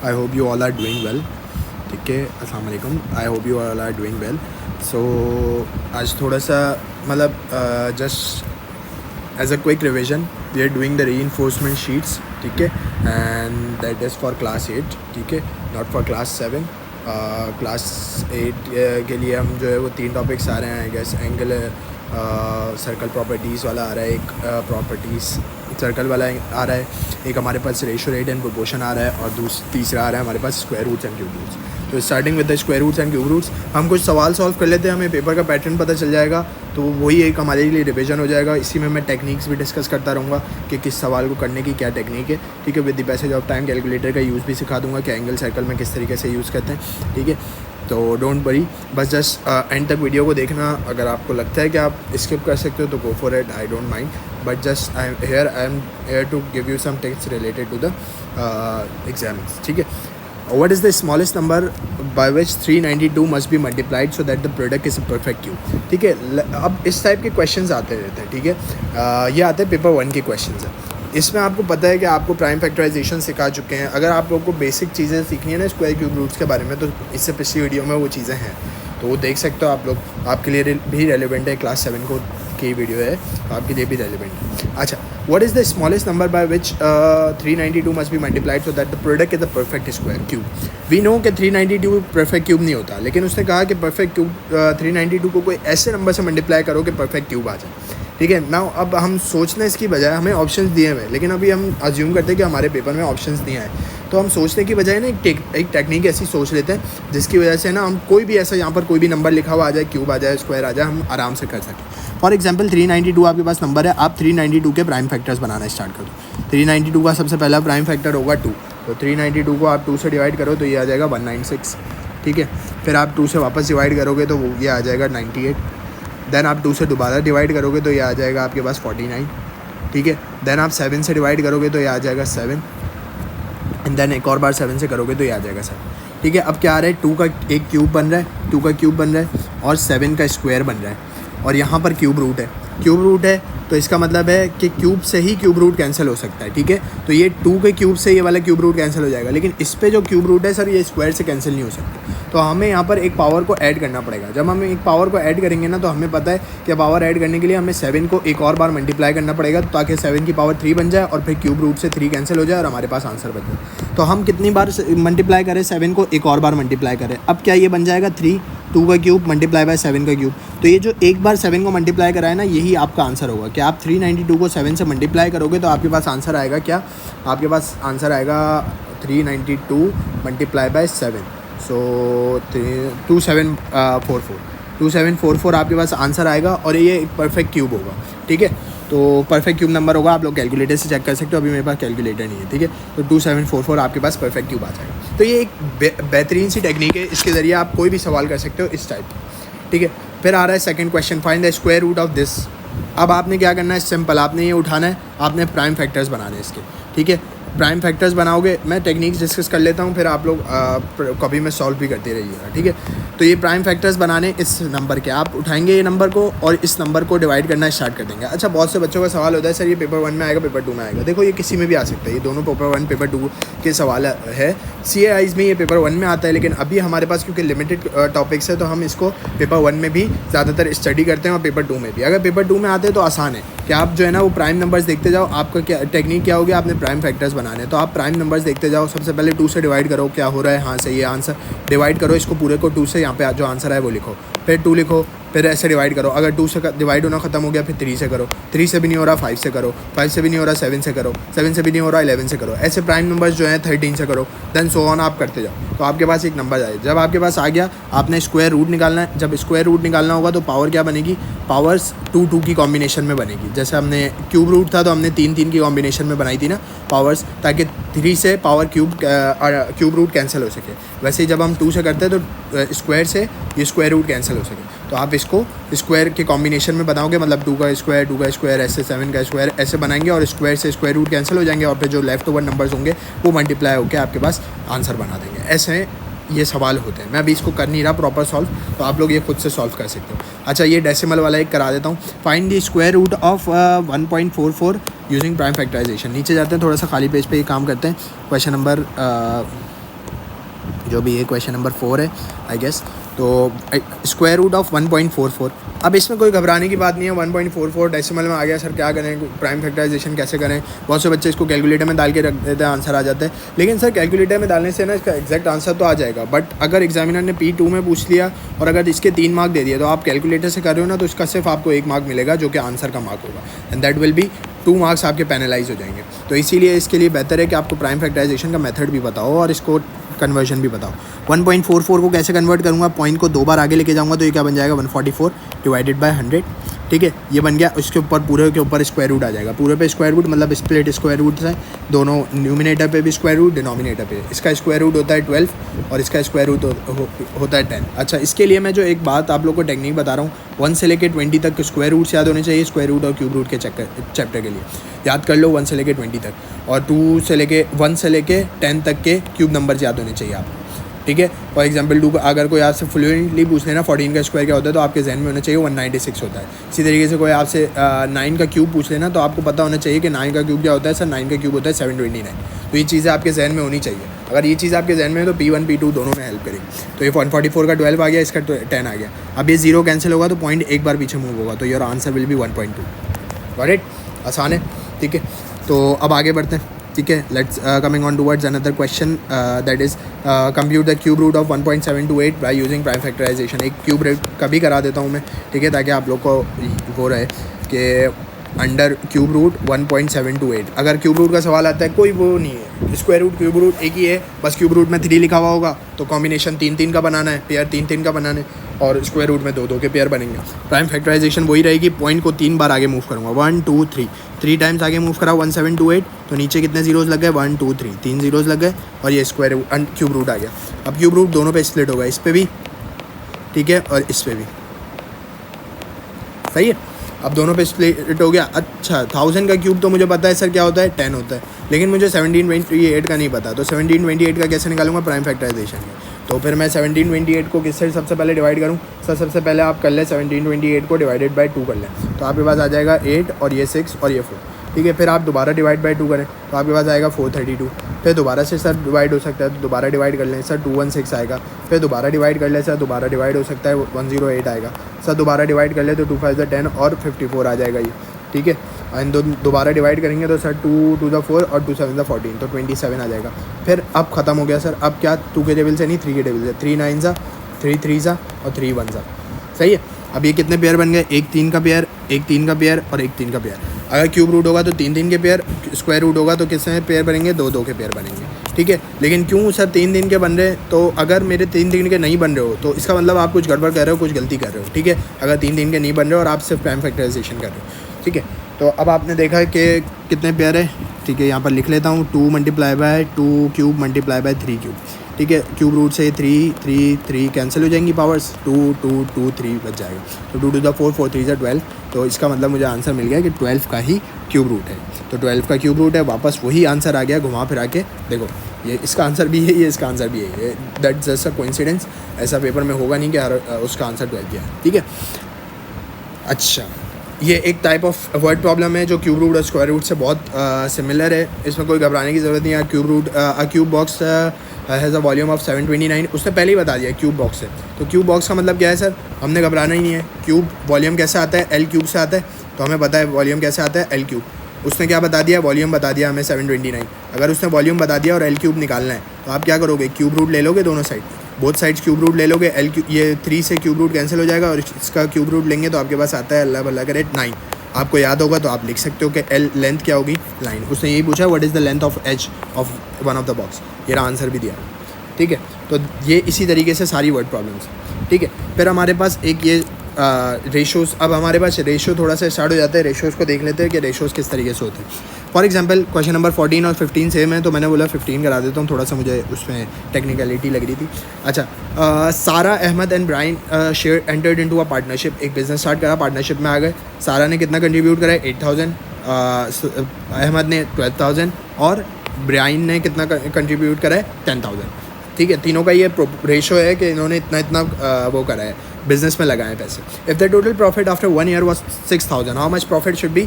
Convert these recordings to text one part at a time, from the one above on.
I hope you all are doing well. ठीक है, अस्सलाम वालेकुम. I hope you all are doing well. So आज थोड़ा सा मतलब just as a quick revision we are doing the reinforcement sheets. ठीक है, and that is for class 8. ठीक है, नॉट फॉर क्लास 7. क्लास 8 के लिए हम जो है वो 3 टॉपिक्स आ रहे हैं. I guess angle circle properties वाला आ रहा है, एक प्रॉपर्टीज़ सर्कल वाला आ रहा है, एक हमारे पास रेशो रेट एंड प्रोपोर्शन आ रहा है, और तीसरा आ रहा है हमारे पास square roots and cube roots. तो starting with the square roots and cube roots हम कुछ सवाल सॉल्व कर लेते हैं, हमें पेपर का पैटर्न पता चल जाएगा. तो वही एक हमारे लिए रिवीजन हो जाएगा. इसी में मैं टेक्निक्स भी डिस्कस करता रहूँगा कि किस सवाल को करने की क्या टेक्निक है. ठीक है, with the passage of time calculator का यूज़ भी सिखा दूँगा कि एंगल सर्कल में किस तरीके से यूज़ करते हैं. ठीक है, तो डोंट वरी, बस जस्ट एंड तक वीडियो को देखना. अगर आपको लगता है कि आप स्किप कर सकते हो तो go for it, I don't mind. But just I am here to give you some tips related to the exams. ठीक है, what is the smallest number by which 392 must be multiplied so that the product is a perfect cube. ठीक है, अब इस type के questions आते रहते हैं. ठीक है, ये आते हैं पेपर 1 के क्वेश्चंस हैं. इसमें आपको पता है कि आपको प्राइम फैक्टराइजेशन सिखा चुके हैं. अगर आप लोगों को बेसिक चीज़ें सीखनी है ना स्क्वायर क्यूब रूट्स के बारे में, तो इससे पिछली वीडियो में वो चीज़ें हैं, तो वो देख सकते हो आप लोग. आपके लिए भी रेलिवेंट है, क्लास 7 को की वीडियो है, आपके लिए भी रेलिवेंट है. अच्छा, what is the smallest number by which 392 must be multiplied so that the product is the perfect square cube. We know कि 392 परफेक्ट क्यूब नहीं होता, लेकिन उसने कहा कि परफेक्ट क्यूब 392 को कोई ऐसे नंबर से मल्टीप्लाई करो कि परफेक्ट क्यूब आ जाए. ठीक है, नाउ अब हम सोचने इसकी बजाय हमें ऑप्शंस दिए हुए हैं, लेकिन अभी हम अज्यूम करते हैं कि हमारे पेपर में ऑप्शंस नहीं आए, तो हम सोचने की बजाय ना एक टेक्निक ऐसी सोच लेते हैं जिसकी वजह से ना हम कोई भी ऐसा यहाँ पर कोई भी नंबर लिखा हुआ आ जाए, क्यूब आ जाए, स्क्वायर आ जाए, हम आराम से कर सकें. फॉर एग्जांपल 392 आपके पास नंबर है, आप 392 के प्राइम फैक्टर्स बनाना स्टार्ट कर दो. 392 का सबसे पहला प्राइम फैक्टर होगा 2, तो 392 को आप 2 से डिवाइड करो तो ये आ जाएगा 196. ठीक है, फिर आप 2 से वापस डिवाइड करोगे तो ये आ जाएगा 98. देन आप 2 से दोबारा डिवाइड करोगे तो ये आ जाएगा आपके पास 49. ठीक है, देन आप 7 से डिवाइड करोगे तो ये आ जाएगा 7, एंड देन एक और बार 7 से करोगे तो ये आ जाएगा 7. ठीक है, अब क्या आ रहा है, 2 का एक क्यूब बन रहा है, 2 का क्यूब बन रहा है, और 7 का स्क्वायर बन रहा है, और यहाँ पर क्यूब रूट है. क्यूब रूट है तो इसका मतलब है कि क्यूब से ही क्यूब रूट कैंसिल हो सकता है. ठीक है, तो ये 2 के क्यूब से ये वाला क्यूब रूट कैंसिल हो जाएगा, लेकिन इस पे जो क्यूब रूट है सर ये स्क्वायर से कैंसिल नहीं हो सकता. तो हमें यहाँ पर एक पावर को ऐड करना पड़ेगा. जब हम एक पावर को ऐड करेंगे ना, तो हमें पता है कि पावर ऐड करने के लिए हमें 7 को एक और बार मल्टीप्लाई करना पड़ेगा, ताकि 7 की पावर 3 बन जाए, और फिर क्यूब रूट से 3 कैंसिल हो जाए और हमारे पास आंसर बन जाए. तो हम कितनी बार मल्टीप्लाई करें, 7 को एक और बार मल्टीप्लाई करें. अब क्या ये बन जाएगा 3, 2 का क्यूब मल्टीप्लाई बाय 7 का क्यूब. तो ये जो एक बार 7 को मल्टीप्लाई कराए ना, यही आपका आंसर होगा. कि आप 392 को 7 से मल्टीप्लाई करोगे तो आपके पास आंसर आएगा क्या, आपके पास आंसर आएगा 392 मल्टीप्लाई बाय 7, सो 2744 आपके पास आंसर आएगा, और ये एक परफेक्ट क्यूब होगा. ठीक है, तो परफेक्ट क्यूब नंबर होगा, आप लोग कैलकुलेटर से चेक कर सकते हो. अभी मेरे पास कैलकुलेटर नहीं है. ठीक है, तो 2744 आपके पास परफेक्ट क्यूब आ जाएगा. तो ये एक बेहतरीन सी टेक्निक है, इसके ज़रिए आप कोई भी सवाल कर सकते हो इस टाइप. ठीक है, फिर आ रहा है second question, find the square root of this. अब आपने क्या करना है, सिंपल, आपने ये उठाना है, आपने प्राइम फैक्टर्स बनाने हैं इसके. ठीक है, प्राइम फैक्टर्स बनाओगे, मैं टेक्निक्स डिस्कस कर लेता हूँ, फिर आप लोग कॉपी में सॉल्व भी करते रहिएगा. ठीक है, तो ये प्राइम फैक्टर्स बनाने इस नंबर के, आप उठाएंगे ये नंबर को और इस नंबर को डिवाइड करना स्टार्ट कर देंगे. अच्छा, बहुत से बच्चों का सवाल होता है सर ये पेपर 1 में आएगा, पेपर 2 में आएगा. देखो ये किसी में भी आ सकता है, ये दोनों पेपर 1 पेपर 2 के सवाल है. CAIs में ये पेपर 1 में आता है, लेकिन अभी हमारे पास क्योंकि लिमिटेड टॉपिक्स है, तो हम इसको पेपर 1 में भी ज़्यादातर स्टडी करते हैं, और पेपर 2 में भी. अगर पेपर 2 में आते हैं तो आसान है कि आप जो है ना वो प्राइम नंबर्स देखते जाओ. आपका क्या टेक्निक क्या होगी, आपने प्राइम फैक्टर्स बनाने, तो आप प्राइम नंबर्स देखते जाओ. सबसे पहले 2 से डिवाइड करो, क्या हो रहा है, हाँ सही है आंसर, डिवाइड करो इसको पूरे को 2 से, यहाँ पे जो आंसर है वो लिखो, फिर 2 लिखो, फिर ऐसे डिवाइड करो. अगर 2 से डिवाइड होना ख़त्म हो गया, फिर 3 से करो, 3 से भी नहीं हो रहा 5 से करो, 5 से भी नहीं हो रहा 7 से करो, 7 से भी नहीं हो रहा 11 से करो. ऐसे प्राइम नंबर्स जो हैं 13 से करो, देन सो ऑन आप करते जाओ, तो आपके पास एक नंबर आए. जब आपके पास आ गया, आपने स्क्वायर रूट निकालना है. जब स्क्वायर रूट निकालना होगा तो पावर क्या बनेगी, पावर्स 2 की कॉम्बिनेशन में बनेगी. जैसे हमने क्यूब रूट था तो हमने 3 की कॉम्बिनेशन में बनाई थी ना पावर्स, ताकि 3 से पावर क्यूब रूट कैंसिल हो सके. वैसे ही जब हम 2 से करते हैं तो स्क्वायर से ये स्क्वायर रूट कैंसिल हो सके. तो आप इसको स्क्वायर के कॉम्बिनेशन में बनाओगे, मतलब 2 का स्क्वायर ऐसे 7 का स्क्वायर ऐसे बनाएंगे, और स्क्वायर से स्क्वायर रूट कैंसिल हो जाएंगे, और फिर जो लेफ्ट ओवर नंबर्स होंगे वो मल्टीप्लाई होकर आपके पास आंसर बना देंगे. ऐसे ये सवाल होते हैं. मैं अभी इसको कर नहीं रहा प्रॉपर सॉल्व, तो आप लोग ये खुद से सॉल्व कर सकते हो. अच्छा, ये डेसिमल वाला एक करा देता हूँ. Find the square root of 1.44 using prime factorisation. नीचे जाते हैं, थोड़ा सा खाली पेज पे ये काम करते हैं. क्वेश्चन नंबर जो भी ये क्वेश्चन नंबर 4 है आई गेस। तो स्क्वायर रूट ऑफ 1.44। अब इसमें कोई घबराने की बात नहीं है, 1.44 डेसिमल में आ गया सर, क्या करें, प्राइम फैक्टराइजेशन कैसे करें। बहुत से बच्चे इसको कैलकुलेटर में डाल के रख देते हैं, आंसर आ जाता है। लेकिन सर कैलकुलेटर में डालने से ना इसका एग्जैक्ट आंसर तो आ जाएगा, बट अगर एग्जामिनर ने P2 में पूछ लिया और अगर इसके 3 मार्क दे दिए तो आप कैलकुलेटर से कर रहे हो ना, तो इसका सिर्फ आपको 1 मार्क मिलेगा जो कि आंसर का मार्क होगा, and that will be 2 marks आपके पेनलाइज हो जाएंगे। तो इसीलिए इसके लिए बेहतर है कि आपको प्राइम फैक्टराइजेशन का मेथड भी बताओ और इसको कन्वर्जन भी बताओ। 1.44 को कैसे कन्वर्ट करूँगा, पॉइंट को 2 बार आगे लेके जाऊँगा तो ये क्या बन जाएगा 144 डिवाइडेड बाय 100। ठीक है, ये बन गया। उसके ऊपर पूरे के ऊपर स्क्वायर रूट आ जाएगा, पूरे पे स्क्वायर रूट मतलब स्प्लिट स्क्वायर रूट है, दोनों न्यूमिनेटर पे भी स्क्वायर रूट, डिनोमिनेटर पे। इसका स्क्वायर रूट होता है 12 और इसका स्क्वायर रूट होता है 10। अच्छा, इसके लिए मैं जो एक बात आप लोग को टेक्निक बता रहा हूँ, 1 से लेकर 20 तक स्क्वायर रूट्स याद होने चाहिए स्क्वायर रूट और क्यूब रूट के चैप्टर के लिए। याद कर लो 1 से लेकर 20 तक, और 1 से लेकर 10 तक के क्यूब नंबर्स याद होने चाहिए आपको। ठीक है, फॉर एग्जांपल 2 अगर कोई आपसे फ्लुएंटली पूछ लेना 14 का स्क्वायर क्या होता है तो आपके जहन में होना चाहिए 196 होता है। इसी तरीके से कोई आपसे 9 का क्यूब पूछ लेना तो आपको पता होना चाहिए कि 9 का क्यूब क्या होता है, सर 9 का क्यूब होता है 729। तो ये चीज़ें आपके जहन में होनी चाहिए। अगर ये चीज़ आपके जहन में है तो P1 P2 दोनों में हेल्प करेगी। तो ये 144 का 12 आ गया, इसका 10 आ गया। अब ये 0 कैंसिल होगा तो पॉइंट एक बार पीछे मूव होगा, तो your answer will be 1.2। Got it? आसान है। ठीक है, तो अब आगे बढ़ते हैं। ठीक है, let's coming on towards another question, that is compute the cube root of 1.728 by using prime factorisation. एक क्यूब रूट का भी करा देता हूँ मैं, ठीक है, ताकि आप लोग को वो रहे कि अंडर क्यूब रूट 1.728। अगर क्यूब रूट का सवाल आता है, कोई वो नहीं है, स्क्वायर रूट क्यूब रूट एक ही है, बस क्यूब रूट में 3 लिखा हुआ होगा तो कॉम्बिनेशन 3-3 का बनाना है, पेयर 3-3 का बनाना है, और स्क्वायर रूट में 2-2 के पेयर बनेंगे। प्राइम फैक्टराइजेशन वही रहेगी, पॉइंट को 3 बार आगे मूव करूँगा, 1 2 3, 3 टाइम्स आगे मूव करा 1728, तो नीचे कितने जीरोज़ लग गए 1 2 3, 3 जीरोज़ लग गए, और ये स्क्वायर क्यूब रूट आ गया। अब क्यूब रूट दोनों पे स्प्लिट होगा, इस पर भी, ठीक है, और इस पर भी। सही है, अब दोनों पे स्प्लिट हो गया। अच्छा, 1000 का क्यूब तो मुझे पता है सर क्या होता है, 10 होता है, लेकिन मुझे 1728 का नहीं पता, तो 1728 का कैसे निकालूंगा प्राइम फैक्टराइजेशन में। तो फिर मैं 1728 को किससे सबसे पहले डिवाइड करूँ, सर सबसे पहले आप कर लें 1728 को डिवाइडेड बाय 2 कर लें, तो आपके पास आ जाएगा 8 और ये 6 और ये 4। ठीक है, फिर आप दोबारा डिवाइड बाय 2 करें तो आपके पास आएगा 432। फिर दोबारा से सर डिवाइड हो सकता है तो दोबारा डिवाइड कर लें, सर 216 आएगा। फिर दोबारा डिवाइड कर लें, सर दोबारा डिवाइड हो सकता है 108 आएगा। सर दोबारा डिवाइड कर ले तो 2 5 10 और 54 आ जाएगा ये। ठीक है, एंड दोबारा डिवाइड करेंगे तो सर 2 2 4 और 2 7 14, तो 27 आ जाएगा। फिर अब ख़त्म हो गया सर, अब क्या 2 के टेबल से नहीं 3 के टेबल से, 3 9 3 3 और 3 1। सही है, अब ये कितने पेयर बन गए, एक 3 का पेयर, एक 3 का पेयर और एक 3 का पेयर। अगर क्यूब रूट होगा तो 3 के पेयर, स्क्वायर रूट होगा तो कितने पेयर बनेंगे, 2 के पेयर बनेंगे। ठीक है, लेकिन क्यों सर 3 के बन रहे हैं, तो अगर मेरे 3 के नहीं बन रहे हो तो इसका मतलब आप कुछ गड़बड़ कर रहे हो, कुछ गलती कर रहे हो। ठीक है, अगर 3 के नहीं बन रहे हो और आप सिर्फ प्राइम फैक्टराइजेशन कर रहे हो। ठीक है, तो अब आपने देखा कि कितने पेयर है। ठीक है, यहाँ पर लिख लेता हूँ 2 multiply by 2 cube multiply by 3 cube. ठीक है, क्यूब रूट से 3 3 3 कैंसिल हो जाएंगी पावर्स, 2 2 2 3 बच जाएगा, तो 2 2 4 4 3 12। तो इसका मतलब मुझे आंसर मिल गया कि 12 का ही क्यूब रूट है। तो 12 का क्यूब रूट है, वापस वही आंसर आ गया घुमा फिरा के। देखो ये इसका आंसर भी है, ये इसका आंसर भी है, दैट्स जस्ट अ कोइंसिडेंस। ऐसा पेपर में होगा नहीं कि हर उसका आंसर 12 दिया है। ठीक है, अच्छा, ये एक टाइप ऑफ वर्ड प्रॉब्लम है जो क्यूब रूट और स्क्वायर रूट से बहुत सिमिलर है, इसमें कोई घबराने की ज़रूरत नहीं है। Cube root cube box has a volume of 729, उसने पहले ही बता दिया क्यूब बॉक्स है। तो क्यूब बॉक्स का मतलब क्या है सर, हमने घबराना ही नहीं है। क्यूब वॉल्यूम कैसे आता है, एल क्यूब से आता है, तो हमें पता है वॉल्यूम कैसे आता है, एल क्यूब। उसने क्या बता दिया, वॉल्यूम बता दिया हमें 729। अगर उसने वॉल्यूम बता दिया और एल क्यूब निकालना है तो आप क्या करोगे, क्यूब रूट ले लोगे दोनों side, both sides cube root ले लोगे। एल क्यूब, ये 3 से क्यूब रूट कैंसिल हो जाएगा और इसका क्यूब रूट लेंगे तो आपके पास आता है अल्लाह भला करे 9। आपको याद होगा तो आप लिख सकते हो कि एल लेंथ क्या होगी, लाइन। उसने यही पूछा what is the length of edge of one of the box, ये आंसर भी दिया। ठीक है, तो ये इसी तरीके से सारी वर्ड प्रॉब्लम्स। ठीक है, फिर हमारे पास एक ये रेशोज़, अब हमारे पास रेशो थोड़ा सा स्टार्ट हो जाता है। रेशोज़ को देख लेते हैं कि रेशोज़ किस तरीके से होते हैं। फॉर एग्जांपल क्वेश्चन नंबर 14 और 15 सेम है, तो मैंने बोला 15 करा देता हूँ, थोड़ा सा मुझे उसमें टेक्निकलिटी लग रही थी। अच्छा, Sara Ahmad and Brian Shayer entered into a partnership, एक बिजनेस स्टार्ट करा, पार्टनरशिप में आ गए। सारा ने कितना कंट्रीब्यूट करा है, 8000, अहमद ने 12000 और ब्राइन ने कितना कंट्रीब्यूट करा है, 10000। ठीक है, तीनों का ये रेशो है कि इन्होंने इतना इतना वो करा है, बिजनेस में लगाए पैसे। If the total profit after 1 year was 6000, how much profit should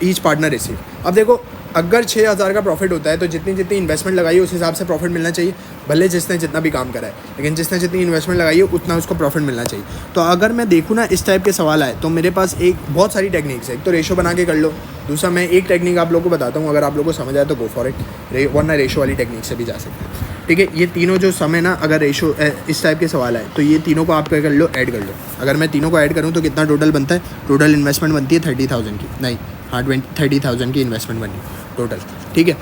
each partner receive. अब देखो अगर 6,000 का प्रॉफिट होता है तो जितनी जितनी इन्वेस्टमेंट लगाई है उस हिसाब से प्रॉफिट मिलना चाहिए, भले जिसने जितना भी काम करा है, लेकिन जिसने जितनी इन्वेस्टमेंट लगाई है उतना उसको प्रॉफिट मिलना चाहिए। तो अगर मैं देखूँ ना इस टाइप के सवाल आए तो मेरे पास बहुत सारी टेक्निक्स है। एक तो रेशो बना के कर लो, दूसरा मैं एक टेक्निक आप लोगों को बताता हूँ, अगर आप लोगों को समझ आए तो गो फॉर इट, वरना रेशो वाली टेक्निक से भी जा सकते हैं। ठीक है, ये तीनों जो समय ना अगर रेशो इस टाइप के सवाल आए तो ये तीनों को आप क्या कर लो, ऐड कर लो। अगर मैं तीनों को ऐड करूँ तो कितना टोटल बनता है, टोटल इन्वेस्टमेंट बनती है 30,000 की, नहीं हाँ 30,000 की इन्वेस्टमेंट बनी टोटल। ठीक है,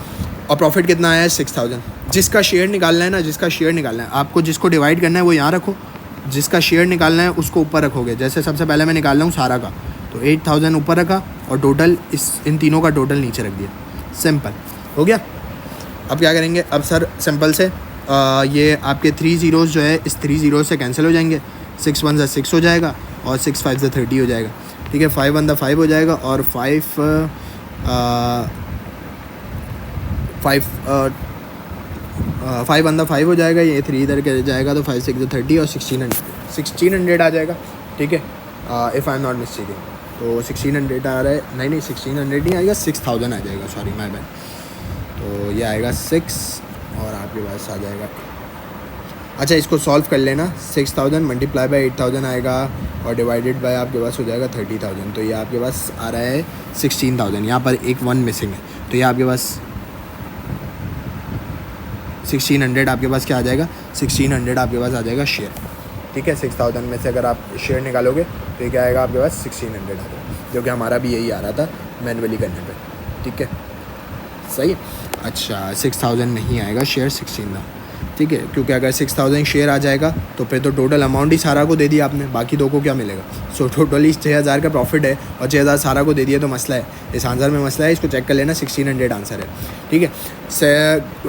और प्रॉफिट कितना आया है 6,000। जिसका शेयर निकालना है ना, जिसका शेयर निकालना है आपको, जिसको डिवाइड करना है वो यहाँ रखो, जिसका शेयर निकालना है उसको ऊपर रखोगे। जैसे सबसे पहले मैं निकाल रहा हूँ सारा का, तो 8,000 ऊपर रखा और टोटल इन तीनों का टोटल नीचे रख दिया। सिंपल हो गया। अब क्या करेंगे, अब सर सिंपल से ये आपके 3 ज़ीरोज़ जो है इस 3 ज़ीरोज़ से कैंसिल हो जाएंगे, 6 1 6 हो जाएगा और 6 5 30 हो जाएगा। ठीक है, 5 1 5 हो जाएगा और 5 1 5 हो जाएगा, ये 3 इधर के जाएगा तो 5 6 30 और 1600 आ जाएगा। ठीक है, if I am not mistaken तो 1600 आ रहा है, नहीं 1600 नहीं आएगा, 6,000 आ जाएगा, सॉरी माय बैड। तो ये आएगा 6 और आपके पास आ जाएगा, अच्छा इसको सॉल्व कर लेना, 6,000 मल्टीप्लाई बाई 8,000 आएगा और डिवाइडेड बाय आपके पास हो जाएगा 30,000। तो ये आपके पास आ रहा है 16,000, यहाँ पर एक 1 मिसिंग है, तो ये आपके पास 1600 आपके पास क्या आ जाएगा, 1600 आपके पास आ जाएगा शेयर। ठीक है, 6,000 में से अगर आप शेयर निकालोगे तो ये क्या आएगा आपके पास 1600 आ जाएगा, जो कि हमारा भी यही आ रहा था मैनुअली करने पे। ठीक है, सही है। अच्छा 6,000 नहीं आएगा शेयर, 16,000। ठीक है, क्योंकि अगर 6,000 शेयर आ जाएगा तो फिर तो टोटल अमाउंट ही सारा को दे दिया आपने, बाकी दो को क्या मिलेगा। सो टोटली 6,000 का प्रॉफिट है और 6,000 सारा को दे दिया तो मसला है, इस आंसर में मसला है, इसको चेक कर लेना, 1600 आंसर है। ठीक है,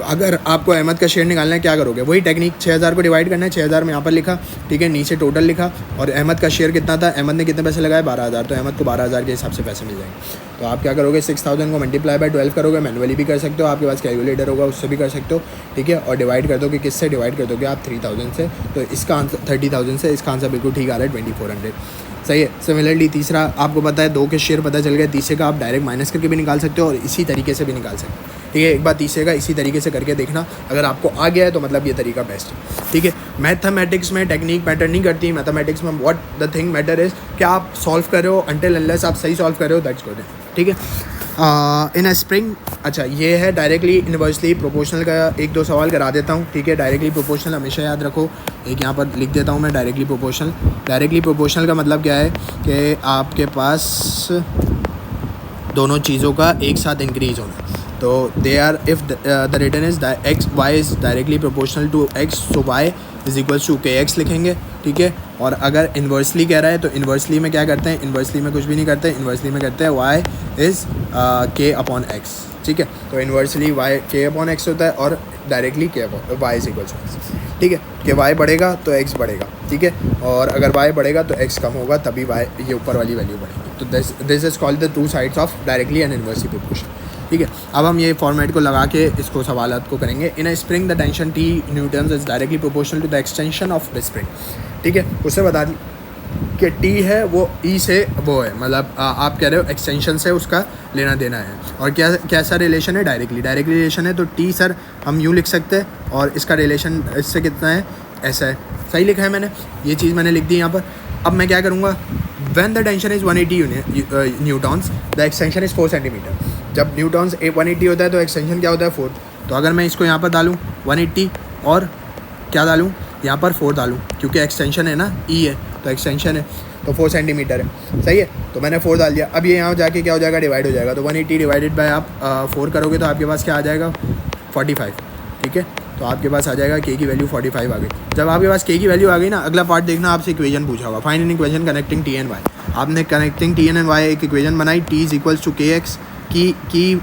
अगर आपको अहमद का शेयर निकालना है क्या करोगे, वही टेक्निक, 6,000 को डिवाइड करना है, 6,000 में यहाँ पर लिखा, ठीक है, नीचे टोटल लिखा और अहमद का शेयर कितना था, अहमद ने कितने पैसे लगाए 12,000, तो अहमद को 12,000 के हिसाब से पैसे मिल जाएंगे। तो आप क्या करोगे, 6,000 को मल्टीप्लाई बाय 12 करोगे, मैनुअली भी कर सकते हो, आपके पास कैलकुलेटर होगा उससे भी कर सकते हो। ठीक है, और डिवाइड कर दोगे, किससे डिवाइड कर दोगे आप 3,000 से, तो इसका आंसर 30,000 से, इसका आंसर बिल्कुल ठीक आ रहा है 2400। सही है। सिमिलरली तीसरा आपको पता है, 2 के शेयर पता चल गए, तीसरे का आप डायरेक्ट माइनस करके भी निकाल सकते हो और इसी तरीके से भी निकाल सकते हो। ठीक है, एक बार तीसरे का इसी तरीके से करके देखना, अगर आपको आ गया है तो मतलब ये तरीका बेस्ट है। ठीक है, मैथमेटिक्स में टेक्निक मैटर नहीं करती, मैथमेटिक्स में what the thing matter is कि आप सॉल्व कर रहे हो, अंटिल अनलेस आप सही सॉल्व कर रहे हो, दैट्स गुड। ठीक है, इन अ स्प्रिंग, अच्छा ये है डायरेक्टली इन्वर्सली प्रोपोर्शनल का 1-2 सवाल करा देता हूँ। ठीक है, डायरेक्टली प्रोपोर्शनल हमेशा याद रखो, एक यहाँ पर लिख देता हूँ मैं, डायरेक्टली प्रोपोर्शनल का मतलब क्या है कि आपके पास दोनों चीज़ों का एक साथ इंक्रीज होना। तो they are, if the return is X Y is directly proportional to X, so Y is equals to K X लिखेंगे। ठीक है, और अगर इन्वर्सली कह रहा है तो इन्वर्सली में क्या करते हैं, इन्वर्सली में कुछ भी नहीं करते, इन्वर्सली में करते हैं Y is K upon X. ठीक है, तो inversely Y K upon X होता है और directly K upon Y is equals to X. ठीक है, कि वाई बढ़ेगा तो एक्स बढ़ेगा। ठीक है, और अगर वाई बढ़ेगा तो एक्स कम होगा, तभी वाई ये ऊपर वाली वैल्यू बढ़ेगी। तो this is called the 2 sides of directly and inversely proportion. ठीक है, अब हम ये फॉर्मेट को लगा के इसको सवालात को करेंगे। In a spring the tension T newtons is directly proportional to the extension of the spring. ठीक है, उससे बता दी कि टी है वो ई से वो है, मतलब आप कह रहे हो एक्सटेंशन से उसका लेना देना है। और कैसा रिलेशन है, डायरेक्टली रिलेशन है। तो टी सर हम यूँ लिख सकते हैं और इसका रिलेशन इससे कितना है, ऐसा है। सही लिखा है मैंने, ये चीज़ मैंने लिख दी यहाँ पर। अब मैं क्या करूँगा, when the tension is 180 Newton's the extension is 4 centimetre. जब न्यूटन्स 180 होता है तो एक्सटेंशन क्या होता है 4। तो अगर मैं इसको यहाँ पर डालूँ 180 और क्या डालूँ यहाँ पर 4 डालूँ, क्योंकि एक्सटेंशन है ना, ई है तो एक्सटेंशन है तो 4 सेंटीमीटर है। सही है, तो मैंने 4 डाल दिया। अब ये यहाँ जाके क्या हो जाएगा, डिवाइड हो जाएगा। तो 180 डिवाइडेड बाय आप 4 करोगे तो आपके पास क्या आ जाएगा 45। ठीक है, तो आपके पास आ जाएगा के की वैल्यू 45 आ गई। जब आपके पास के की वैल्यू आ गई ना, अगला पार्ट देखना, आपसे इक्वेशन पूछा होगा, find an equation connecting T and Y. आपने कनेक्टिंग टी एंड वाई एक इक्वेशन बनाई, T is equals to K X की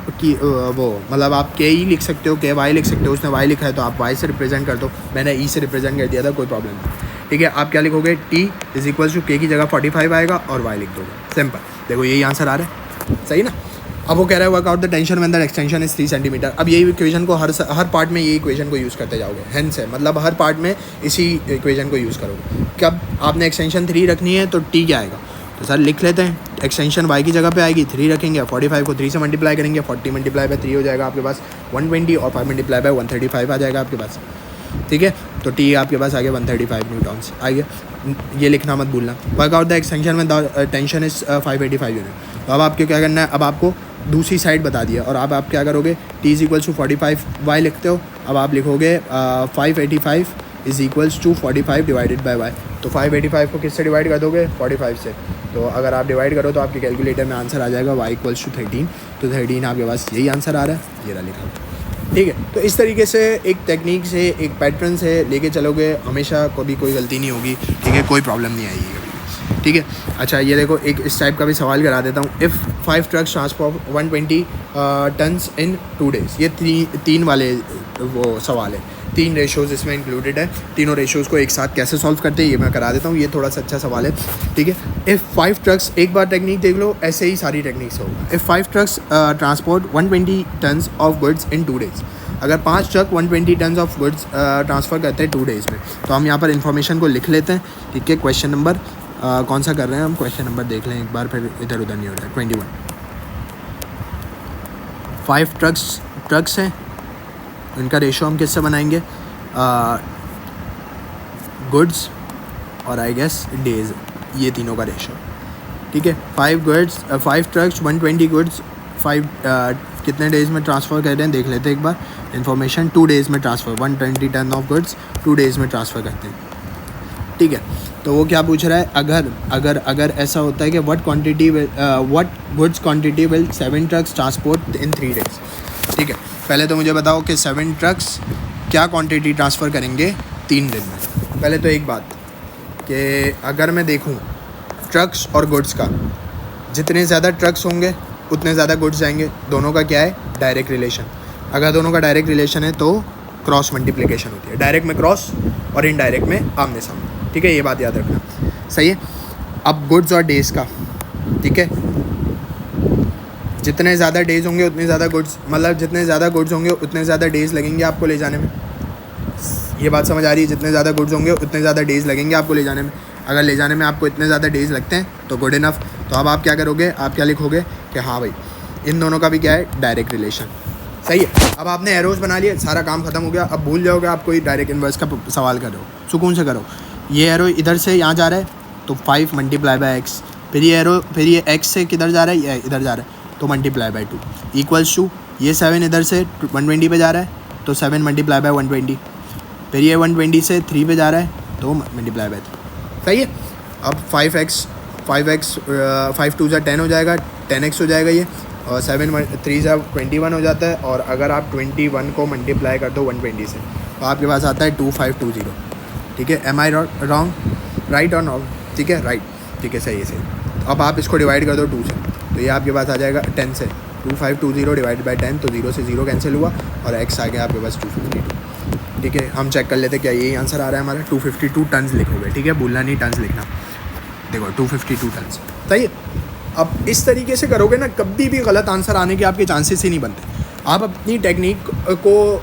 वो मतलब आप के ई लिख सकते हो, के वाई लिख सकते हो। उसने वाई लिखा है तो आप वाई से रिप्रेजेंट कर दो, मैंने ई से रिप्रेजेंट कर दिया था, कोई प्रॉब्लम नहीं। ठीक है, आप क्या लिखोगे, टी इज इक्वल्स टू के की जगह 45 आएगा और वाई लिख दोगे, सिंपल। देखो यही आंसर आ रहा है, सही ना। अब वो कह रहा है work out the tension when the extension is 3 centimetre. अब यही इक्वेशन को हर पार्ट में यही इक्वेशन को यूज़ करते जाओगे, हेंस है मतलब हर पार्ट में इसी इक्वेशन को यूज़ करोगे। कब आपने एक्सटेंशन 3 रखनी है तो टी क्या आएगा, तो सर लिख लेते हैं, एक्सटेंशन y की जगह पे आएगी, 3 रखेंगे, 45 को 3 से मल्टीप्लाई करेंगे, 40 मल्टीप्लाई बाय 3 हो जाएगा आपके पास 120 और 5 मल्टीप्लाई बाय 135 आ जाएगा आपके पास, ठीक है। तो टी आपके पास आ गया 135 न्यूटन्स आ गया, ये लिखना मत भूलना। वर्क आउट द एक्सटेंशन में टेंशन इज 585 यूनिट। तो अब आपको क्या करना है, अब आपको दूसरी साइड बता दिया और अब आप क्या करोगे, t is equals to 45 y लिखते हो, अब आप लिखोगे 585 is equals to 45 divided by y. तो 585 को किससे डिवाइड कर दोगे, 45 से। तो अगर आप डिवाइड करो तो आपके कैलकुलेटर में आंसर आ जाएगा y इक्वल्स टू 13। तो 13 आपके पास यही आंसर आ रहा है, ये रहा लिखा, ठीक है। तो इस तरीके से एक टेक्निक से, एक पैटर्न से लेके चलोगे, हमेशा कभी कोई गलती नहीं होगी, ठीक है, कोई प्रॉब्लम नहीं आएगी कभी, ठीक है। अच्छा ये देखो, एक इस टाइप का भी सवाल करा देता हूँ। If 5 trucks transport 120 tons in 2 days। ये तीन वाले वो सवाल है, 3 रेशोज़ इसमें इंक्लूडेड है। तीनों रेशोज़ को एक साथ कैसे सॉल्व करते हैं ये मैं करा देता हूँ, ये थोड़ा सा अच्छा सवाल है, ठीक है। इफ़ 5 ट्रक्स, एक बार टेक्निक देख लो, ऐसे ही सारी टेक्निक से होगा। If 5 trucks transport 120 tons of goods in 2 days। अगर 5 truck 120 tons of goods transfer करते हैं 2 days में, तो हम यहाँ पर इन्फॉर्मेशन को लिख लेते हैं, ठीक है। क्वेश्चन नंबर कौन सा कर रहे हैं हम, क्वेश्चन नंबर देख लें एक बार, फिर इधर उधर नहीं हो रहा है। 21 5 ट्रक्स हैं, इनका रेशो हम किससे बनाएंगे, गुड्स और आई गेस डेज़, ये तीनों का रेशो, ठीक है। 5 ट्रक्स 120 गुड्स 5 कितने डेज़ में ट्रांसफ़र कर रहे हैं देख लेते हैं एक बार। इन्फॉर्मेशन 2 days में transfer, 120 ton of goods 2 days में ट्रांसफ़र करते हैं, ठीक है। तो वो क्या पूछ रहा है, अगर ऐसा होता है कि what goods quantity will 7 trucks transport in 3 days, ठीक है। पहले तो मुझे बताओ कि 7 ट्रक्स क्या क्वांटिटी ट्रांसफ़र करेंगे 3 दिन में। पहले तो एक बात कि अगर मैं देखूं ट्रक्स और गुड्स का, जितने ज़्यादा ट्रक्स होंगे उतने ज़्यादा गुड्स जाएंगे, दोनों का क्या है, डायरेक्ट रिलेशन। अगर दोनों का डायरेक्ट रिलेशन है तो क्रॉस मल्टीप्लिकेशन होती है, डायरेक्ट में क्रॉस और इनडायरेक्ट में आमने सामने, ठीक है, ये बात याद रखना, सही है। अब गुड्स और डेज़ का, ठीक है, जितने ज़्यादा डेज़ होंगे उतने ज़्यादा गुड्स, मतलब जितने ज़्यादा गुड्स होंगे उतने ज़्यादा डेज़ लगेंगे आपको ले जाने में, ये बात समझ आ रही है। जितने ज़्यादा गुड्स होंगे उतने ज़्यादा डेज़ लगेंगे आपको ले जाने में। अगर ले जाने में आपको इतने ज़्यादा डेज़ लगते हैं तो गुड इनफ। तो अब आप क्या करोगे, आप क्या लिखोगे कि हाँ भाई इन दोनों का भी क्या है, डायरेक्ट रिलेशन, सही है। अब आपने एरोज़ बना लिए, सारा काम खत्म हो गया। अब भूल जाओगे आप कोई डायरेक्ट इन्वर्स का सवाल करो, सुकून से करो। ये एरो इधर से यहाँ जा रहा है तो 5 मल्टीप्लाई बाय एक्स, फिर ये एरो, फिर ये एक्स से किधर जा रहा है, ये इधर जा रहा है तो मल्टीप्लाई बाय 2 इक्वल्स टू ये 7 इधर से 120 पे जा रहा है तो 7 मल्टीप्लाई बाय 120, फिर ये 120 से 3 पे जा रहा है तो मल्टीप्लाई बाय 3, सही है। अब 5x 5 2 जा 10 हो जाएगा, 10x हो जाएगा ये, और 7 3 जा 21 हो जाता है। और अगर आप 21 को मल्टीप्लाई कर दो 120 से तो आपके पास आता है 2520, ठीक है। एम आई रॉन्ग, राइट और रॉन्ग, ठीक है, राइट, ठीक है, सही है सही। अब आप इसको डिवाइड कर दो 2 से तो ये आपके पास आ जाएगा 10 से, 2520 डिवाइडेड बाई 10, तो 0 से 0 कैंसिल हुआ और x आ गया आपके पास 252, ठीक है। हम चेक कर लेते क्या यही आंसर आ रहा है हमारा, 252 टन्स लिखोगे, ठीक है, भूलना नहीं टन्स लिखना, देखो 252 टन्स, सही है। अब इस तरीके से करोगे ना, कभी भी गलत आंसर आने के आपके चांसेस ही नहीं बनते। आप अपनी टेक्निक को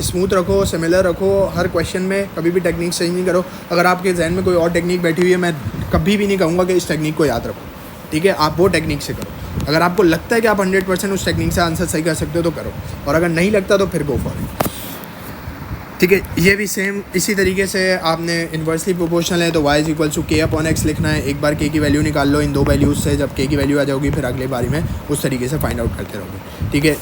स्मूथ रखो, सिमिलर रखो, हर क्वेश्चन में कभी भी टेक्निक चेंज नहीं करो। अगर आपके जहन में कोई और टेक्निक बैठी हुई है, मैं कभी भी नहीं कहूँगा कि इस टेक्निक को याद रखो, ठीक है, आप वो टेक्निक से करो। अगर आपको लगता है कि आप 100% उस टेक्निक से आंसर सही कर सकते हो तो करो, और अगर नहीं लगता तो फिर गो फॉर इट, ठीक है। ये भी सेम इसी तरीके से आपने इन्वर्सली प्रोपोर्शनल है तो y is equal to k upon x लिखना है। एक बार k की वैल्यू निकाल लो इन 2 वैल्यूज़ से, जब k की वैल्यू आ जाओगी फिर अगले बारी में उस तरीके से फाइंड आउट करते रहोगे, ठीक है।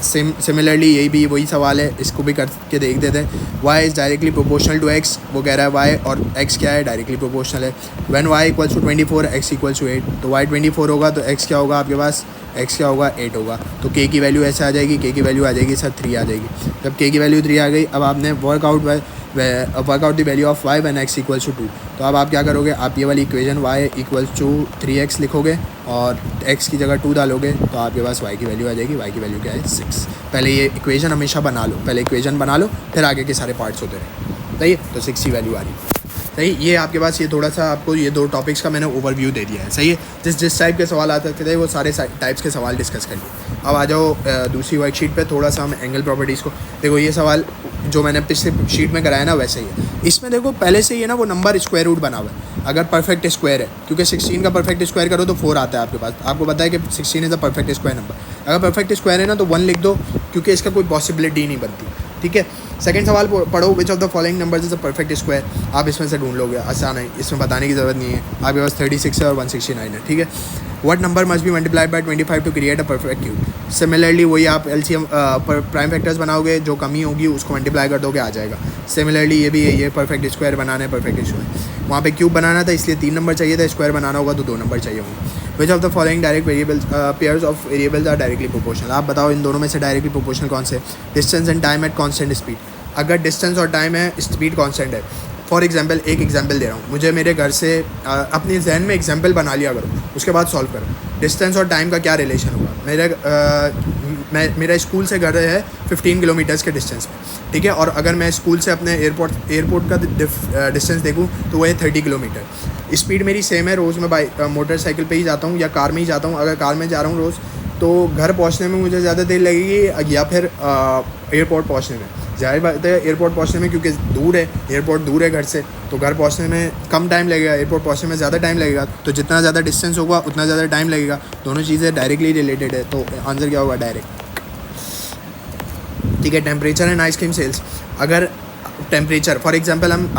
सिमिलरली यही भी वही सवाल है, इसको भी करके देख देते हैं। y is directly proportional to x, वो कह रहा है y और x क्या है, डायरेक्टली प्रोपोर्शनल है। When y equals to 24 x equals to 8, तो y 24 होगा तो x क्या होगा आपके पास, x क्या होगा 8 होगा। तो k की वैल्यू ऐसे आ जाएगी, k की वैल्यू आ जाएगी सर 3 आ जाएगी। जब k की वैल्यू 3 आ गई, अब आपने work out the value of y when x equals to 2, तो अब आप क्या करोगे, आप ये वाली equation y equals to 3x लिखोगे और x की जगह 2 डालोगे तो आपके पास y की वैल्यू आ जाएगी। y की वैल्यू क्या है 6। पहले ये इक्वेशन हमेशा बना लो, पहले इक्वेशन बना लो फिर आगे के सारे पार्ट्स होते रहे, सही है। तो 6 की वैल्यू आ रही है, सही। ये आपके पास ये थोड़ा सा आपको ये 2 टॉपिक्स का मैंने ओवरव्यू दे दिया है, सही है। जिस टाइप के सवाल आते थे वो सारे टाइप्स के सवाल डिस्कस कर लिए। अब आ जाओ दूसरी वर्कशीट पे, थोड़ा सा हम एंगल प्रॉपर्टीज़ को देखो। ये सवाल जो मैंने पिछले शीट में कराया ना वैसे ही है। इसमें देखो पहले से ही है ना वो नंबर स्क्वायर रूट बना हुआ है, अगर परफेक्ट स्क्वायर है, क्योंकि 16 का परफेक्ट स्क्वायर करो तो 4 आता है आपके पास। आपको पता है कि 16 is a perfect square number. अगर परफेक्ट स्क्वायर है ना तो 1 लिख दो, क्योंकि इसका कोई पॉसिबिलिटी नहीं बनती, ठीक है। सेकंड सवाल पढ़ो, विच of the following numbers is a perfect square. आप इसमें से ढूंढ लोगे, आसान है, इसमें बताने की ज़रूरत नहीं है। आपके पास 36 है और 169 है, ठीक है। What number must be multiplied by 25 to create a perfect cube. Similarly वही आप एलसीएम प्राइम फैक्टर्स बनाओगे, जो कमी होगी उसको मल्टीप्लाई कर दोगे, आ जाएगा। सिमिलरली ये भी ये परफेक्ट स्क्वायर बनाना है, परफेक्ट स्क्वायर वहाँ पे क्यूब बनाना था इसलिए 3 नंबर चाहिए था, स्क्वायर बनाना होगा तो 2 नंबर चाहिए होंगे। Which of the following direct variables pairs of variables are directly proportional. आप बताओ इन दोनों में से डायरेक्टली प्रोपोर्शनल कौन से। Distance and time at constant speed. अगर डिस्टेंस और टाइम है, स्पीड कॉन्स्टेंट है। फॉर एग्जाम्पल एक एग्जाम्पल दे रहा हूँ, मुझे मेरे घर से अपने जहन में एग्जाम्पल बना लिया करो, उसके बाद सॉल्व करो। डिस्टेंस और टाइम का क्या रिलेशन होगा। मेरा स्कूल से घर है 15 किलोमीटर्स के डिस्टेंस में, ठीक है। और अगर मैं स्कूल से अपने एयरपोर्ट का डिस्टेंस देखूँ तो वो है 30 किलोमीटर। स्पीड मेरी सेम है, रोज़ मैं मोटरसाइकिल पे ही जाता हूँ या कार में ही जाता हूँ। अगर कार में जा रहा हूँ रोज़ तो घर पहुँचने में मुझे ज़्यादा देर लगेगी या फिर एयरपोर्ट पहुँचने में। जाहिर बात है एयरपोर्ट पहुँचने में, क्योंकि दूर है, एयरपोर्ट दूर है घर से, तो घर पहुँचने में कम टाइम लगेगा, एयरपोर्ट पहुँचने में ज़्यादा टाइम लगेगा। तो जितना ज़्यादा डिस्टेंस होगा उतना ज़्यादा टाइम लगेगा। दोनों चीज़ें डायरेक्टली रिलेटेड है, तो आंसर क्या होगा, डायरेक्ट, ठीक है। Temperature and ice cream sales. अगर टेम्परेचर फॉर एग्जांपल हम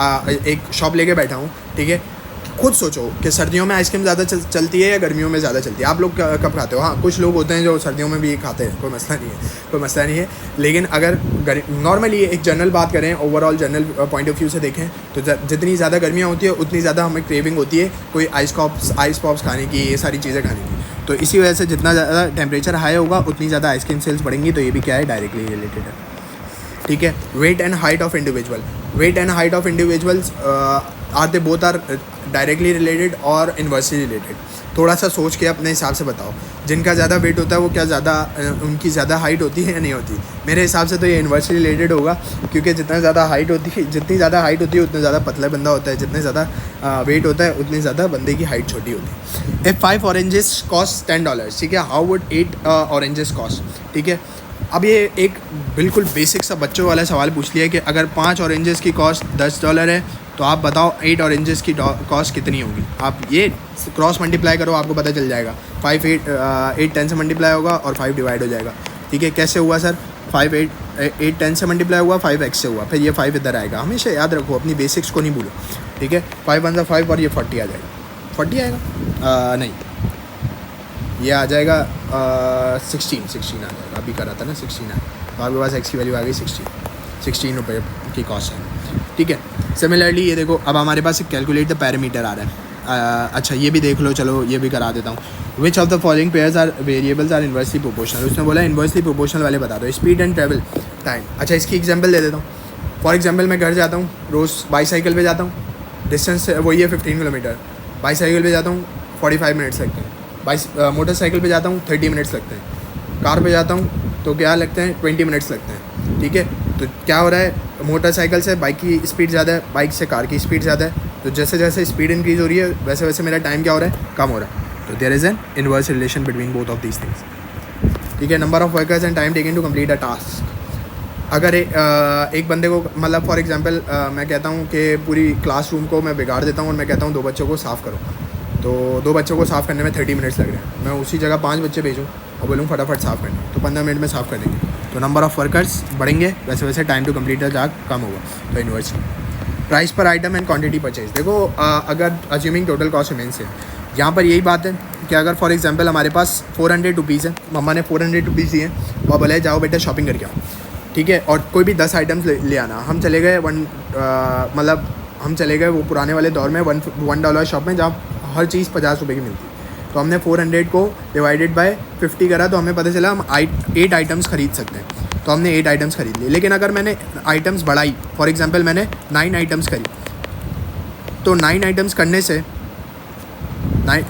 एक शॉप लेके बैठा हूँ, ठीक है। खुद सोचो कि सर्दियों में आइसक्रीम ज़्यादा चलती है या गर्मियों में ज़्यादा चलती है। आप लोग कब खाते हो। हाँ, कुछ लोग होते हैं जो सर्दियों में भी खाते हैं, कोई मसला नहीं है, कोई मसला नहीं है। लेकिन अगर नॉर्मली एक जनरल बात करें, overall general point of view से देखें तो जितनी ज़्यादा गर्मियाँ होती है उतनी ज़्यादा हमें क्रेविंग होती है कोई आइस पॉप्स खाने की, ये सारी चीज़ें खाने की। तो इसी वजह से जितना ज़्यादा टेम्परेचर हाई होगा उतनी ज़्यादा आइसक्रीम सेल्स बढ़ेंगी। तो ये भी क्या है, डायरेक्टली रिलेटेड है, ठीक है। Weight and height of individual. Weight and height of individuals are they both are directly related और इन्वर्सली रिलेटेड। थोड़ा सा सोच के अपने हिसाब से बताओ, जिनका ज़्यादा वेट होता है वो क्या ज़्यादा उनकी ज़्यादा हाइट होती है या नहीं होती। मेरे हिसाब से तो ये इन्वर्सली रिलेटेड होगा, क्योंकि जितनी ज़्यादा हाइट होती है उतना ज़्यादा पतला बंदा होता है, जितने ज़्यादा वेट होता है उतनी ज़्यादा बंदे की हाइट छोटी होती है। इफ़ 5 ऑरेंजेस कॉस्ट $10, ठीक है, हाउ वुड 8 ऑरेंजेस कॉस्ट, ठीक है। अब ये एक बिल्कुल बेसिक सा बच्चों वाला सवाल पूछ लिया कि अगर 5 ऑरेंजेस की कॉस्ट $10 है तो आप बताओ 8 ऑरेंजेस की कॉस्ट कितनी होगी। आप ये क्रॉस मल्टीप्लाई करो, आपको पता चल जाएगा। 8 10 से मल्टीप्लाई होगा और 5 डिवाइड हो जाएगा, ठीक है। कैसे हुआ सर, 8 10 से मल्टीप्लाई हुआ, 5x से हुआ, फिर ये 5 इधर आएगा। हमेशा याद रखो, अपनी बेसिक्स को नहीं भूलो, ठीक है। 5 1 5 और ये 40 आ जाएगा, 40 आएगा नहीं, ये आ जाएगा 16 आ जाएगा। अभी करा था ना 16 आया, तो आपके पास x की वैल्यू आ गई 16 रुपये की कॉस्ट है, ठीक है। सिमिलरली ये देखो, अब हमारे पास एक कैलकुलेट द पैरामीटर आ रहा है। अच्छा ये भी देख लो, चलो ये भी करा देता हूँ। Which of the following pairs are variables are inversely proportional. उसने बोला इन्वर्सली प्रोपोर्शनल वाले बता दो। Speed and travel time. अच्छा इसकी एग्जांपल दे देता हूँ। फॉर एग्जांपल मैं घर जाता हूँ, रोज़ बाईसाइकिल पे जाता हूँ, डिस्टेंस वही है 15 किलोमीटर। बाईसाइकिल पे जाता हूँ 45 मिनट्स लगते हैं। मोटरसाइकिल पे जाता हूँ 30 मिनट्स लगते हैं। कार पे जाता हूँ तो क्या लगते हैं, 20 मिनट्स लगते हैं, ठीक है। तो क्या हो रहा है, मोटरसाइकिल से बाइक की स्पीड ज़्यादा है, बाइक से कार की स्पीड ज़्यादा है। तो जैसे जैसे स्पीड इंक्रीज़ हो रही है वैसे वैसे मेरा टाइम क्या हो रहा है, कम हो रहा है। तो there is an inverse relation between both of these things, ठीक है। Number of workers and time taken to complete a task. अगर एक बंदे को मतलब फॉर एग्जांपल मैं कहता हूँ कि पूरी क्लासरूम को मैं बिगाड़ देता हूँ और मैं कहता हूँ 2 बच्चों को साफ़ करो, तो 2 बच्चों को साफ़ करने में 30 मिनट्स लग रहे हैं। मैं उसी जगह 5 बच्चे भेजूँ और बोलूँ फटाफट साफ़ करने, तो 15 मिनट में साफ़ कर देंगे। तो नंबर ऑफ़ वर्कर्स बढ़ेंगे, वैसे वैसे time to complete the task कम होगा। तो inverse. Price per item and quantity purchase. देखो अगर अज्यूमिंग टोटल कॉस्ट रिमेन्स है, यहाँ पर यही बात है कि अगर फॉर एग्जांपल हमारे पास 400 रुपीज़ है, मम्मा ने 400 रुपीज़ दिए और बोले जाओ बेटा शॉपिंग करके आओ, ठीक है। और कोई भी 10 आइटम्स ले आना। हम चले गए हम चले गए वो पुराने वाले दौर में $1 शॉप में जहाँ हर चीज़ 50 रुपये की मिलती। तो हमने 400 को डिवाइडेड बाय 50 करा तो हमें पता चला हम 8 आइटम्स खरीद सकते हैं। तो हमने 8 आइटम्स खरीद लिए। लेकिन अगर मैंने आइटम्स बढ़ाई, फॉर एग्जांपल मैंने 9 आइटम्स करी, तो 9 आइटम्स करने से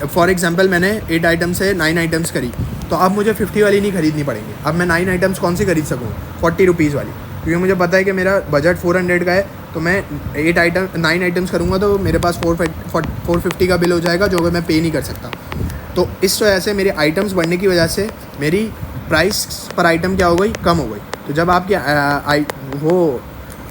फॉर एग्जांपल मैंने 8 आइटम से 9 आइटम्स करी, तो अब मुझे 50 वाली नहीं खरीदनी पड़ेंगी। अब मैं 9 आइटम्स कौन सी खरीद सकूँ, 40 रुपीज़ वाली, क्योंकि मुझे पता है कि मेरा बजट 400 का है। तो मैं 9 आइटम्स करूँगा तो मेरे पास 450 का बिल हो जाएगा, जो मैं पे नहीं कर सकता। तो इस वजह से मेरे आइटम्स बढ़ने की वजह से मेरी प्राइस पर आइटम क्या हो गई, कम हो गई। तो जब आपकी वो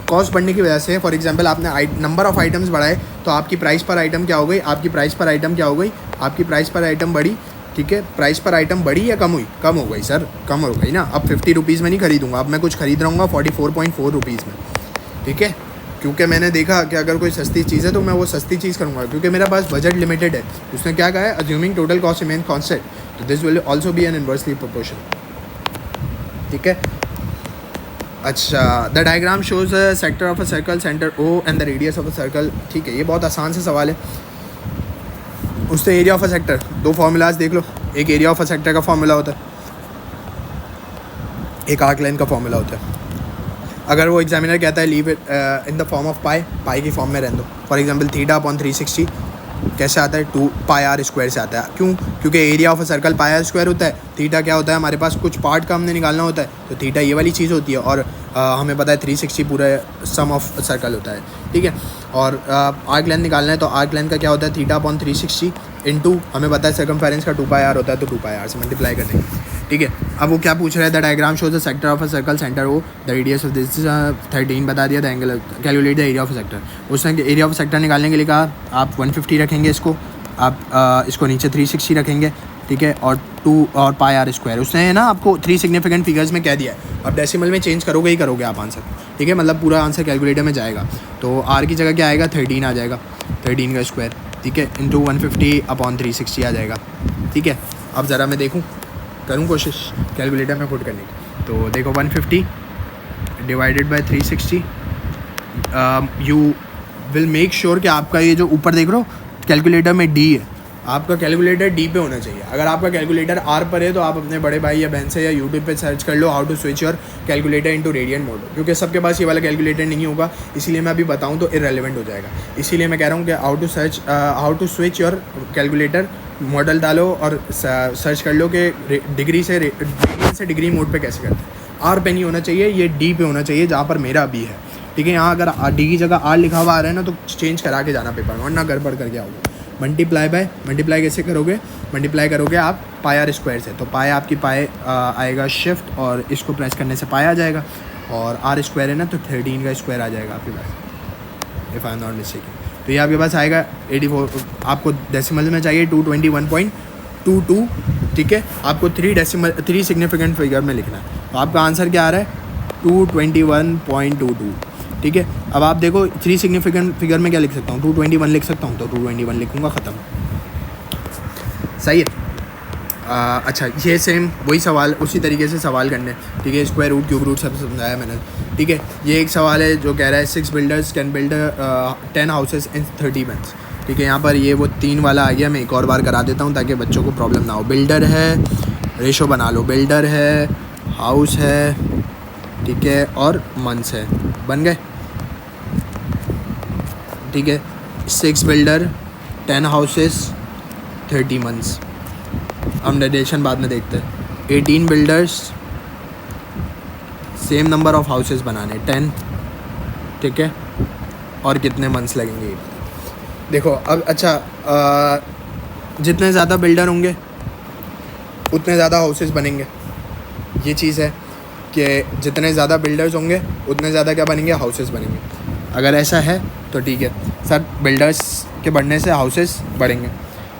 कॉस्ट बढ़ने की वजह से, फॉर एग्जांपल आपने नंबर ऑफ़ आइटम्स बढ़ाए, तो आपकी प्राइस पर आइटम क्या हो गई, आपकी प्राइस पर आइटम क्या हो गई, आपकी प्राइस पर आइटम बढ़ी। ठीक है, प्राइस पर आइटम बढ़ी या कम हुई, कम हो गई सर, कम हो गई ना। अब 50 रुपीज़ में नहीं खरीदूँगा, अब मैं कुछ खरीद रहा हूँ 44.4 रुपीज़ में। ठीक है, क्योंकि मैंने देखा कि अगर कोई सस्ती चीज़ है तो मैं वो सस्ती चीज़ करूँगा, क्योंकि मेरा पास बजट लिमिटेड है। उसने क्या कहा है, assuming total cost remain constant, तो this will also be an inversely proportion. ठीक है, अच्छा, the diagram shows a sector of a circle, centre O and the radius of a circle. ठीक है, ये बहुत आसान से सवाल है। उससे एरिया ऑफ अ सेक्टर, दो फार्मूलाज देख लो। एक एरिया ऑफ अ सेक्टर का फार्मूला होता है, एक आर्क लेंथ का फार्मूला होता है। अगर वो एग्जामिनर कहता है leave it in the form of pi की फॉर्म में रहने दो। फॉर एग्जांपल थीटा अपॉन 360 कैसे आता है, 2 पाई आर स्क्वायर से आता है। क्यों, क्योंकि area of a circle pi r square होता है। थीटा क्या होता है, हमारे पास कुछ पार्ट का हमने निकालना होता है, तो थीटा ये वाली चीज़ होती है। और हमें पता है 360 पूरा सम ऑफ सर्कल होता है। ठीक है, और आर्क लेंथ निकालना है, तो आर्क लेंथ का क्या होता है, थीटा अपॉन 360 इंटू हमें पता है सर्कमफेरेंस का 2 पाई आर होता है, तो 2 पाई आर से मल्टीप्लाई कर देंगे। ठीक है, अब वो क्या पूछ रहा है, the diagram shows the sector of a circle, centre O, the radius of this 13 बता दिया, the angle, calculate the area of sector. उसने एरिया ऑफ सेक्टर निकालने के लिए कहा आप 150 रखेंगे इसको, आप इसको नीचे 360 रखेंगे। ठीक है, और 2 और पाई आर स्क्वायर। उसने है ना आपको 3 सिग्निफिकेंट फिगर्स में कह दिया है। अब डेसिमल में चेंज करोगे ही करोगे आप आंसर। ठीक है, मतलब पूरा आंसर कैलकुलेटर में जाएगा, तो आर की जगह क्या आएगा, 13 आ जाएगा, 13 का स्क्वायर। ठीक है, इंटू 150 अपॉन 360 आ जाएगा। ठीक है, अब ज़रा मैं करूँ कोशिश कैलकुलेटर में पुट करने की। तो देखो 150 divided by 360, you will make sure कि आपका ये जो ऊपर देख रहे हो कैलकुलेटर में डी है, आपका कैलकुलेटर डी पे होना चाहिए। अगर आपका कैलकुलेटर आर पर है तो आप अपने बड़े भाई या बहन से या यूट्यूब पे सर्च कर लो how to switch your calculator into radian mode, क्योंकि सबके पास ये वाला कैलकुलेटर नहीं होगा, इसीलिए मैं अभी बताऊं तो इररेलेवेंट हो जाएगा। इसीलिए मैं कह रहा हूँ कि how to switch your calculator, model डालो और सर्च कर लो कि डिग्री से डिग्री मोड पे कैसे करते हैं। आर पे नहीं होना चाहिए, ये डी पे होना चाहिए जहाँ पर मेरा बी है। ठीक है, यहाँ अगर डी की जगह आर लिखा हुआ आ रहा है ना, तो चेंज करा के जाना पेपर में, वरना गड़बड़ करके आओगे। मल्टीप्लाई कैसे करोगे, मल्टीप्लाई करोगे आप पाई आर स्क्वायर से, तो पाई आपकी आएगा शिफ्ट और इसको प्रेस करने से पाई आ जाएगा, और आर स्क्वायर है ना तो 13 का स्क्वायर आ जाएगा आपके पास, if I am not mistaken. तो ये आपके पास आएगा 84। आपको डेसिमल में चाहिए 221.22। ठीक है, आपको 3 सिग्निफिकेंट फिगर में लिखना है, तो आपका आंसर क्या आ रहा है, 221.22। ठीक है, अब आप देखो 3 सिग्निफिकेंट फिगर में क्या लिख सकता हूँ, 221 लिख सकता हूँ, तो 221 लिखूँगा, ख़त्म। सही है। अच्छा, ये सेम वही सवाल उसी तरीके से सवाल करने। ठीक है, स्क्वायर रूट, क्यूब रूट सब समझाया मैंने। ठीक है, ये एक सवाल है जो कह रहा है 6 builders can build 10 houses in 30 months. ठीक है, यहाँ पर ये वो 3 वाला आ गया, मैं एक और बार करा देता हूँ ताकि बच्चों को प्रॉब्लम ना हो। बिल्डर है, रेशो बना लो, बिल्डर है, हाउस है, ठीक है, और मंथ्स है, बन गए। ठीक है, 6 बिल्डर 10 हाउसेस 30 मंथ्स। हम डेडिएशन बाद में देखते हैं। 18 builders, same number of houses बनाने 10। ठीक है, और कितने मंथ्स लगेंगे ये देखो। अब अच्छा, जितने ज़्यादा बिल्डर होंगे उतने ज़्यादा हाउसेस बनेंगे। ये चीज़ है कि जितने ज़्यादा बिल्डर्स होंगे उतने ज़्यादा क्या बनेंगे, हाउसेस बनेंगे। अगर ऐसा है तो ठीक है सर, बिल्डर्स के बढ़ने से हाउसेस बढ़ेंगे।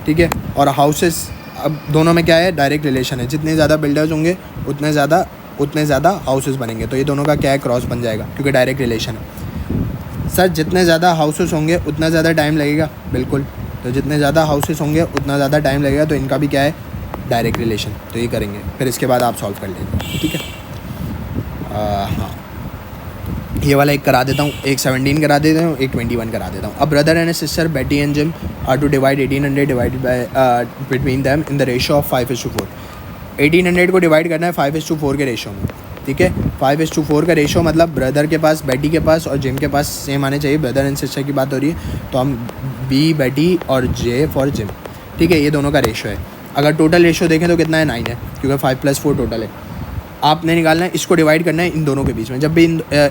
ठीक है, और हाउसेस अब दोनों में क्या है, डायरेक्ट रिलेशन है। जितने ज़्यादा बिल्डर्स होंगे उतने ज़्यादा हाउसेस बनेंगे, तो ये दोनों का क्या है, क्रॉस बन जाएगा, क्योंकि डायरेक्ट रिलेशन है। सर जितने ज़्यादा हाउसेस होंगे उतना ज़्यादा टाइम लगेगा, बिल्कुल। तो जितने ज़्यादा हाउसेस होंगे उतना ज़्यादा टाइम लगेगा, तो इनका भी क्या है, डायरेक्ट रिलेशन। तो ये करेंगे, फिर इसके बाद आप सॉल्व कर लेंगे। ठीक है, हाँ, ये वाला एक करा देता हूँ, एक 17 करा देता हूँ, एक 21 करा देता हूँ। अब brother and sister Betty and Jim are to divide 1800 divided by between them in the ratio of 5:4। 1800 को डिवाइड करना है 5:4 के रेशो में। ठीक है, 5:4 का रेशो मतलब ब्रदर के पास, बेटी के पास और जिम के पास सेम आने चाहिए। ब्रदर एंड सिस्टर की बात हो रही है, तो हम बी बेटी और जे फॉर जिम। ठीक है, ये दोनों का रेशो है। अगर टोटल रेशो देखें तो कितना है, 9 है, क्योंकि 5 + 4 टोटल है। आपने निकालना है, इसको डिवाइड करना है इन दोनों के बीच में। जब भी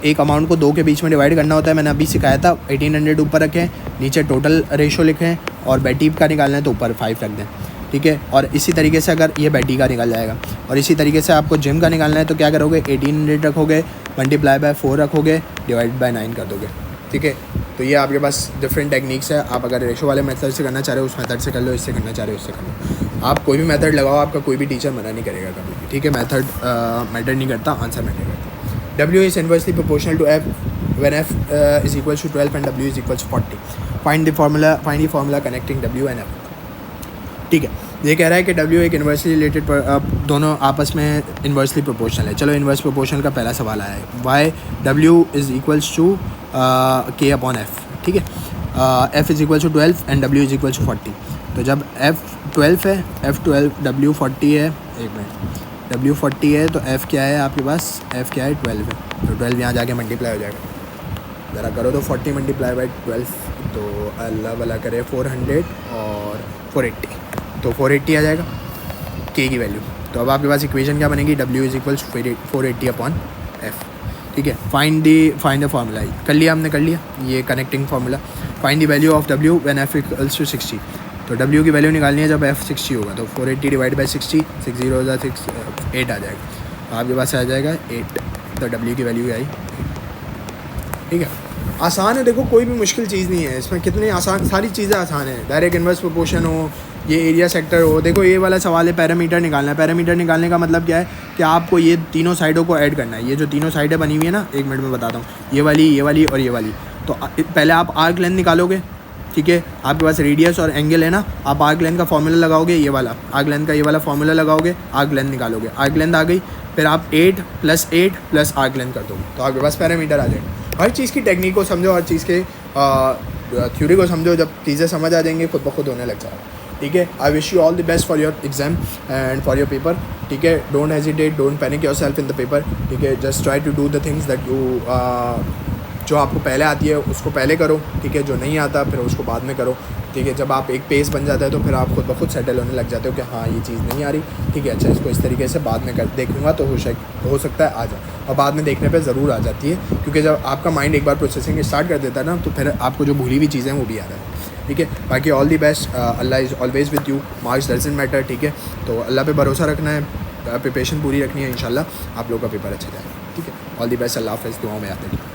एक अमाउंट को 2 के बीच में डिवाइड करना होता है, मैंने अभी सिखाया था, 1800 ऊपर रखें, नीचे टोटल रेशो लिखें, और बेटी का निकालना है तो ऊपर 5 रख दें। ठीक है। और इसी तरीके से अगर ये बैटी का निकल जाएगा, और इसी तरीके से आपको जिम का निकालना है तो क्या करोगे, 1800 रखोगे, मल्टीप्लाई बाय 4 रखोगे, डिवाइड बाय 9 कर दोगे, ठीक है। तो ये आपके पास डिफरेंट टेक्निक्स है। आप अगर रेशो वाले मेथड से करना चाह रहे हो उस मेथड से कर लो, इससे करना चाह रहे हो उससे कर लो। आप कोई भी मेथड लगाओ, आपका कोई भी टीचर मना नहीं करेगा कभी भी, ठीक है। मेथड मैटर नहीं करता, आंसर मैटर करता। W is inversely proportional to F when F is equals to 12 and W is equals to 40. Find the formula connecting W and F, ठीक है। ये कह रहा है कि W एक इन्वर्सली रिलेटेड दोनों आपस में इन्वर्सली प्रोपोर्शनल है। चलो इन्वर्स प्रोपोर्शनल का पहला सवाल आया है, y W is equals to K upon F, ठीक है। F is equals to 12 and W is equals to 40। तो जब F 12 है, F12, W 40 है, एक मिनट, W 40 है तो F क्या है आपके पास, F क्या है 12 है, तो 12 यहाँ जाके मल्टीप्लाई हो जाएगा। ज़रा करो तो 40 मल्टीप्लाई बाई 12, तो अल्लाह भला करे 400 और 480, तो 480 आ जाएगा K की वैल्यू। तो अब आपके पास इक्वेशन क्या बनेगी, W is equals 480 upon F, ठीक है। फाइंड द फार्मूला, कर लिया हमने, कर लिया ये connecting formula. Find the value of W when F equals to 60। तो W की वैल्यू निकालनी है जब F 60 होगा, तो 480 डिवाइड बाई 60, 60 होगा 8 आ जाएगा, आपके पास आ जाएगा 8। तो W की वैल्यू आई, ठीक है। आसान है, देखो कोई भी मुश्किल चीज़ नहीं है इसमें, कितनी आसान, सारी चीज़ें आसान है। डायरेक्ट इन्वर्स प्रोपोर्शन हो, ये एरिया सेक्टर हो, देखो ये वाला सवाल है पैरामीटर निकालना है। पैरामीटर निकालने का मतलब क्या है कि आपको ये तीनों साइडों को ऐड करना है। ये जो तीनों साइडें बनी हुई है ना, एक मिनट में बताता हूँ, ये वाली और ये वाली। तो पहले आप आर्क लेंथ निकालोगे, ठीक है। आपके पास रेडियस और एंगल है ना, आप आर्क लेंथ का फॉर्मूला लगाओगे, ये वाला आर्क लेंथ का ये वाला फॉर्मूला लगाओगे, आर्क लेंथ निकालोगे, आर्क लेंथ आ गई, फिर आप 8 + 8 + आर्क लेंथ कर दोगे, तो आपके पास पैरामीटर आ जाएगा। हर चीज़ की टेक्निक को समझो, हर चीज़ के थ्योरी को समझो, जब चीज़ें समझ आ जाएंगी खुद ब खुद होने लग जाएगा, ठीक है। I wish you all the best for your exam and for your paper, ठीक है। Don't hesitate, don't panic your self in the paper, ठीक है। Just try to do the things that you जो आपको पहले आती है उसको पहले करो, ठीक है। जो नहीं आता फिर उसको बाद में करो, ठीक है। जब आप एक पेस बन जाता है तो फिर आप खुद ब खुद सेटल होने लग जाते हो कि हाँ ये चीज़ नहीं आ रही, ठीक है, अच्छा इसको इस तरीके से बाद में कर देखूँगा तो हो सकता है आ जाए, और बाद में देखने पे ज़रूर आ जाती है, क्योंकि जब आपका माइंड एक बार प्रोसेसिंग स्टार्ट कर देता है ना, तो फिर आपको जो भूली हुई चीज़ें हैं वो भी आ रहा है, ठीक है। बाकी all the best, Allah is always with you, marks doesn't matter, ठीक है। तो अल्लाह पे भरोसा रखना है, प्रिपरेशन पूरी रखनी है, इंशाल्लाह आप लोगों का पेपर अच्छा जाए, ठीक है। ऑल दी बेस्ट, अल्लाह हाफ़िज़, दुआओं में याद रखिए।